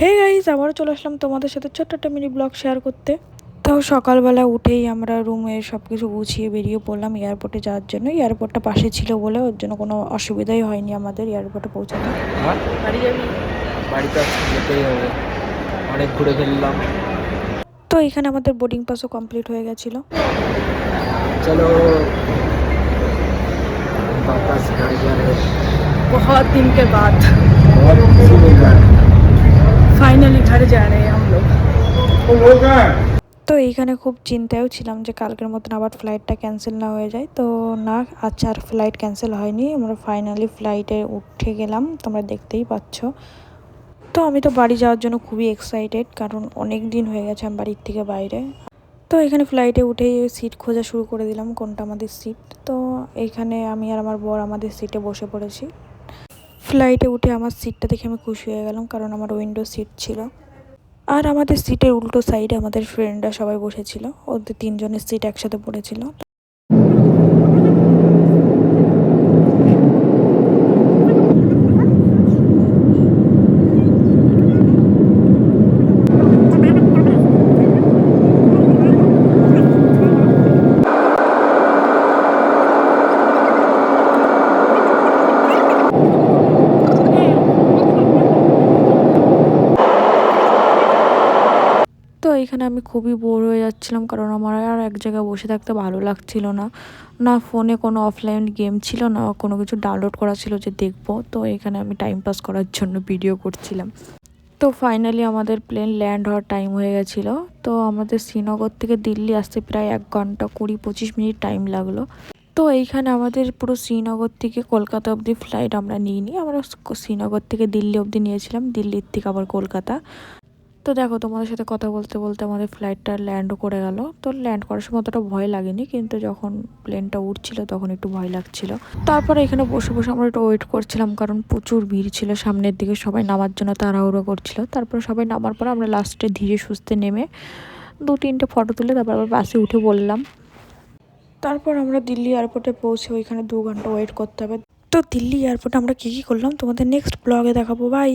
Hey guys, আবারও চলে আসলাম তোমাদের সাথে ছোট্ট একটা মিনি ব্লগ শেয়ার করতে। তো সকালবেলা উঠেই আমরা রুমে সব কিছু গুছিয়ে বেরিয়ে পড়লাম এয়ারপোর্টে যাওয়ার জন্য। এয়ারপোর্টটা পাশে ছিল বলে ওর জন্য কোনো অসুবিধাই হয়নি আমাদের এয়ারপোর্টে পৌঁছাতে। বাড়ি যাবি? বাড়িতে আজকে যেতেই হবে, অনেক ঘুরে ফেললাম। তো এখানে আমাদের বোর্ডিং পাসও কমপ্লিট হয়ে গেছিলো। চলো वापस घर जा रहे हैं। बहुत दिन के बाद बहुत खुशी मिल रहा है। ফাইনালি ঘরে যা রে हम लोग। তো এইখানে খুব চিন্তায়ও ছিলাম যে কালকের মতন আবার ফ্লাইটটা ক্যান্সেল না হয়ে যায়। তো না, আচ্ছা আর ফ্লাইট ক্যান্সেল হয়নি, আমরা ফাইনালি ফ্লাইটে উঠে গেলাম, তোমরা দেখতেই পাচ্ছ। তো আমি তো বাড়ি যাওয়ার জন্য খুবই এক্সাইটেড, কারণ অনেক দিন হয়ে গেছে আমি বাড়ির থেকে বাইরে। তো এখানে ফ্লাইটে উঠেই সিট খোঁজা শুরু করে দিলাম কোনটা আমাদের সিট। তো এইখানে আমি আর আমার বর আমাদের সিটে বসে পড়েছি। ফ্লাইটে উঠে আমার সিটটা দেখে আমি খুশি হয়ে গেলাম, কারণ আমার উইন্ডো সিট ছিল। আর আমাদের সিটের উল্টো সাইডে আমাদের ফ্রেন্ডরা সবাই বসেছিল, ওদের তিনজনের সিট একসাথে পড়েছিল। তো এখানে আমি খুবই বোর হয়ে যাচ্ছিলাম, কারণ আমার আর এক জায়গায় বসে থাকতে ভালো লাগছিল না। না ফোনে কোনো অফলাইন গেম ছিল, না কোনো কিছু ডাউনলোড করা ছিল যে দেখবো। তো এখানে আমি টাইম পাস করার জন্য ভিডিও করছিলাম। তো ফাইনালি আমাদের প্লেন ল্যান্ড হওয়ার টাইম হয়ে গেছিলো। তো আমাদের শ্রীনগর থেকে দিল্লি আসতে প্রায় 1 ঘন্টা 20-25 মিনিট টাইম লাগলো। তো এইখানে আমাদের পুরো শ্রীনগর থেকে কলকাতা অবধি ফ্লাইট আমরা নিইনি, আমরা শ্রীনগর থেকে দিল্লি অবধি নিয়েছিলাম, দিল্লির থেকে আবার কলকাতা। তো দেখো, তোমাদের সাথে কথা বলতে বলতে আমাদের ফ্লাইটটা ল্যান্ডও করে গেল। তো ল্যান্ড করার সময় অতটা ভয় লাগেনি, কিন্তু যখন প্লেনটা উঠছিল তখন একটু ভয় লাগছিল। তারপরে এখানে বসে বসে আমরা একটু ওয়েট করছিলাম, কারণ প্রচুর ভিড় ছিল সামনের দিকে, সবাই নামার জন্য তাড়াহুড়ো করছিল। তারপরে সবাই নামার পর আমরা লাস্টে ধীরে সুস্থে নেমে 2-3টে ফটো তুলে তারপর আবার বাসে উঠে বললাম। তারপর আমরা দিল্লি এয়ারপোর্টে পৌঁছে ওইখানে 2 ঘন্টা ওয়েট করতে হবে। তো দিল্লি এয়ারপোর্টে আমরা কী কী করলাম তোমাদের নেক্সট ব্লগে দেখাবো। বাই।